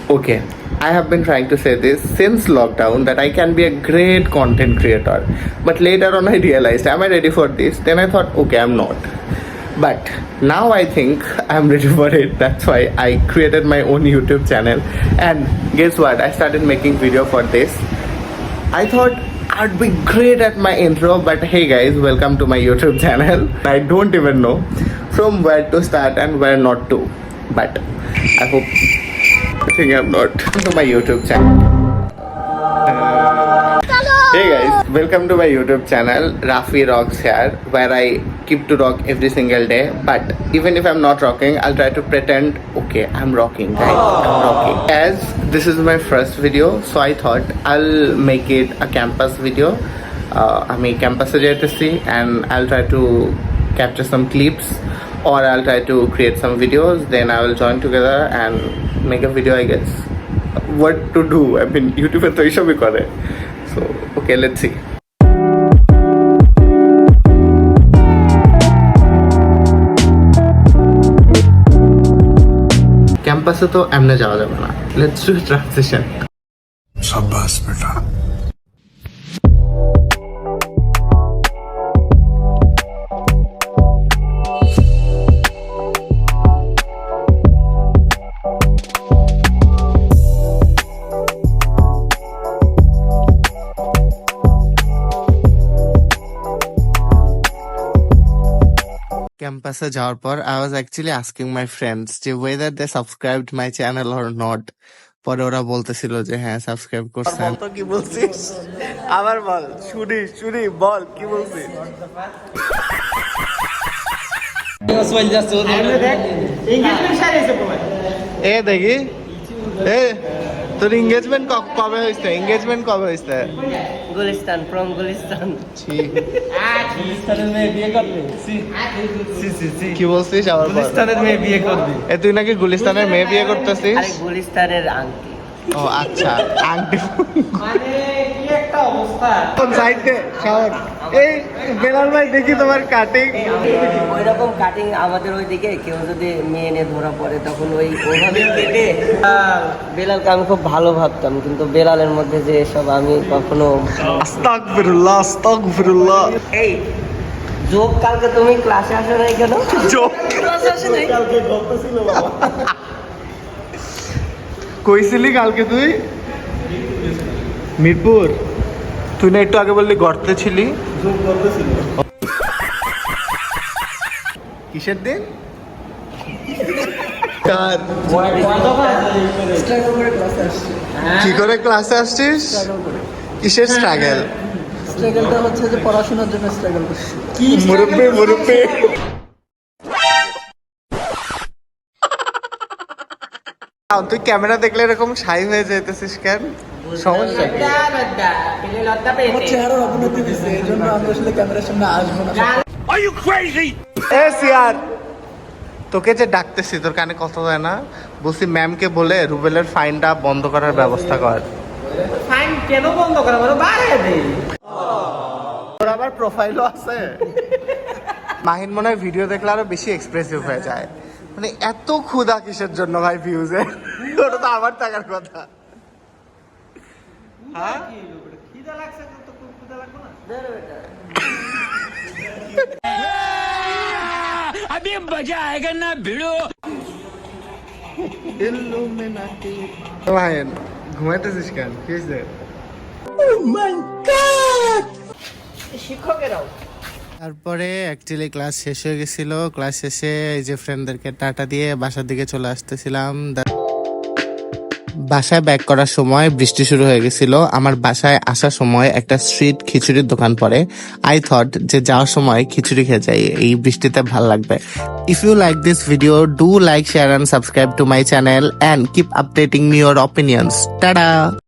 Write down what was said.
Okay, I have been trying to say this since lockdown that I can be a great content creator. But later on, I realized, am I ready for this? Then I thought, okay, I'm not. But now I think I'm ready for it. That's why I created my own YouTube channel. And guess what? I started making video for this. I thought I'd be great at my intro, but hey guys, welcome to my YouTube channel. I don't even know from where to start and where not to. But I think I'm not. Welcome to my YouTube channel. Hey guys, welcome to my YouTube channel. Rafi Rocks here, where I keep to rock every single day. But even if I'm not rocking, I'll try to pretend, okay, I'm rocking, guys. I'm rocking. As this is my first video, so I thought I'll make it a campus video. আমি ক্যাম্পাসে যেতেছি and I'll try to capture some clips, or I'll try to create some videos. Then I will join together and make a video, I guess. What to do? I mean, YouTube তো এইসবই করে. So, okay, let's see. ক্যাম্পাসে তো এমনি যাওয়া যাবে না. Let's do transition. शाबाश बेटा. ক্যাম্পাসে যাওয়ার পর I was actually asking my friends যে whether they subscribed my channel or not. পরে ওরা বলতেছিল যে হ্যাঁ সাবস্ক্রাইব করছেন. তো কি বলছিস? আবার বল. শুনি বল কি বলছিস? এ দেখি এ তোর এঙ্গেজমেন্ট কবে হয়েছে? গুলিস্তান ফ্রম গুলিস্তান। গুলিস্তানের মেয়ে বিয়ে করবে? কি বলছিস আবার? গুলিস্তানের মেয়ে বিয়ে করবে? এ তুই নাকি গুলিস্তানের মেয়ে বিয়ে করতেছিস? আরে গুলিস্তানের আংটি। ও আচ্ছা, আংটি মানে কি একটা অবস্থা। কোন সাইডে শাওন? এই বেলাল ভাই দেখি তোমার কাটিং। ওইরকম কাটিং আমাদের ওইদিকে কেউ যদি মেয়ে নিয়ে ধরা পড়ে তখন ওইভাবে কেটে বেলালকে আমি খুব ভালো ভাবতাম, কিন্তু বেলালের মধ্যে যে সব আমি কখনো আস্তাগফিরুল্লাহ। এই যোগ কালকে তুমি ক্লাসে আসো নাই কেন? যোগ ক্লাসে আসো নাই? কালকে বলতেছিল বাবা। কইছিলি কালকে তুই? মিরপুর? তুই না একটু আগে বললি গর্তে ছিলি? যোগ বলতেছিল। কিসের দিন? কার? কি করে ক্লাসে আসছিস? কিসের স্ট্রাগল? স্ট্রাগলটা হচ্ছে যে পড়াশোনার জন্য স্ট্রাগল করছি। কি মুরব্বি তুই ক্যামেরা দেখলে এরকম শাই হয়ে যেতেছিস কেন? সমস্যা কি? চেহারার অবনতি দিচ্ছে, এই জন্য আমি আসলে ক্যামেরার সামনে আসবো না। এ সিয়ার, তোকে যে ডাকতেছি তোর কানে কথা হয় না? বলছি ম্যামকে বলে রুবেলের ফাইনটা বন্ধ করার ব্যবস্থা কর। ফাইন কেন বন্ধ করা? বলো বাড়ায় দে। তোর আবার প্রোফাইলও আছে। মাহিন মনে হয় ভিডিও দেখলে আরো বেশি এক্সপ্রেসিভ হয়ে যায়। মানে এত ক্ষুধা কিসের জন্য ভাই ভিউজে? ওটা তো আমার টাকার কথা। হ্যাঁ খিদা লাগছে তো খুব খিদা লাগবে না? अभी मजा आएगा ना भिड़ो। মাহিন ঘুমাইতেছিস কেন? কি হয়েছে? শিক্ষকেরাও তারপরে অ্যাকচুয়ালি ক্লাস শেষ হয়ে গেছিল। ক্লাস শেষে এই যে ফ্রেন্ডদেরকে টাটা দিয়ে বাসার দিকে চলে আসতেছিলাম। বাসায় ব্যাক করার সময় বৃষ্টি শুরু হয়ে গেছিল। আমার বাসায় আসার সময় একটা স্ট্রিট খিচুড়ির দোকান পড়ে। আই থট যে যাওয়ার সময় খিচুড়ি খেয়ে যাই, এই বৃষ্টিতে ভাল লাগবে। If you like this video, do like, share and subscribe to my channel and keep updating me your opinions. Tata.